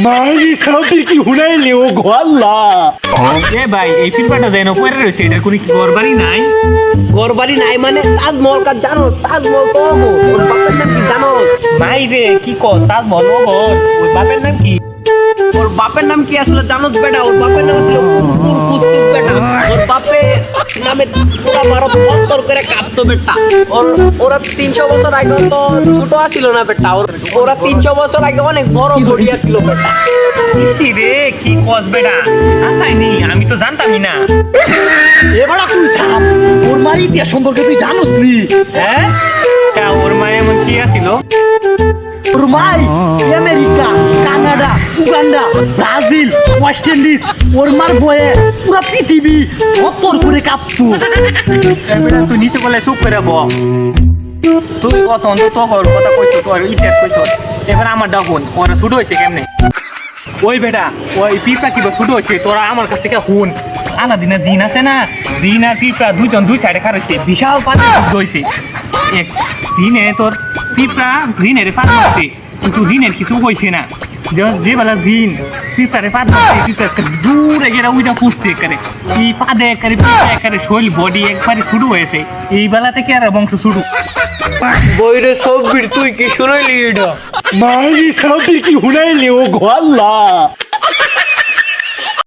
মাইরি সাউন্ড কি হুনাইলে ও গোয়াল্লা। এ ভাই এই ফিল্মটা যেন পড়ে রয়েছে, এটা কোনো কি ঘর বাড়ি নাই? ঘর বাড়ি নাই মানে তাজমহল কাজ জানোস? তাজমহল তো গো ওর বাপের নাম কি জানোস? নাই রে, কি কস? তার বলো ঘর, ওই বাপের নাম কি? ওর বাপের নাম কি আসলে জানোস বেটা? ওর বাপের নাম ছিল কুরকুর কুস্তুক বেটা। ওর বাপে নামে পুরা ভারত অন্তর করে কাঁপতো বেটা। ওরা 300 বছর আগে তো ছোট আছিল না বেটা, ওরা 300 বছর আগে অনেক বড় গড়িয়া ছিল বেটা। ইসি রে, কি কস বেটা? আসাইনি, আমি তো জানতামই না। এবার তুই থাম, ওর মার ইতিহাস সম্পর্কে তুই জানোস নি? হ্যাঁ, তা ওর মায়ের এমন কি আছিল? ওর মাই America, Canada, Uganda, Brazil, West Indies, ওর মার বয়ে পুরা পৃথিবী অতর করে কাঁপতো। এ বেটা, তুই নিচে বলে চুপ করে ব। তুই অত অন্তত তোর কথা কইছ, তোর ইতিহাস কইছ। এবার আমার ডাকুন, ওরা শুরু হয়েছে কেমনে? ওই বেটা, ওই পিঁপড়া কি শুরু হয়েছে, তোরা আমার কাছ থেকে হুন। আলাদিনের জিন আছে না, জিন আর পিঁপড়া দুজন দুই সাইডে খার হয়েছে, বিশাল পানি যুদ্ধ হয়েছে। এক জিনে তোর পিঁপড়া জিনের পাত মারছে, কিন্তু জিনের কিছু হয়েছে না। যে বেলা জিন পিঁপড়ারে পাত মারছে, পিঁপড়া দূরে গেলে ওইটা পুষতে করে এই পাদে একারে পিঁপড়া একারে শৈল বডি একবারে শুরু হয়েছে। এই বেলা থেকে আর বংশ শুরু। বইরে সব তুই কি শুনাইলি এটা? মাইরি সাউন্ড কি হুনাইলে ও গোয়াল্লা।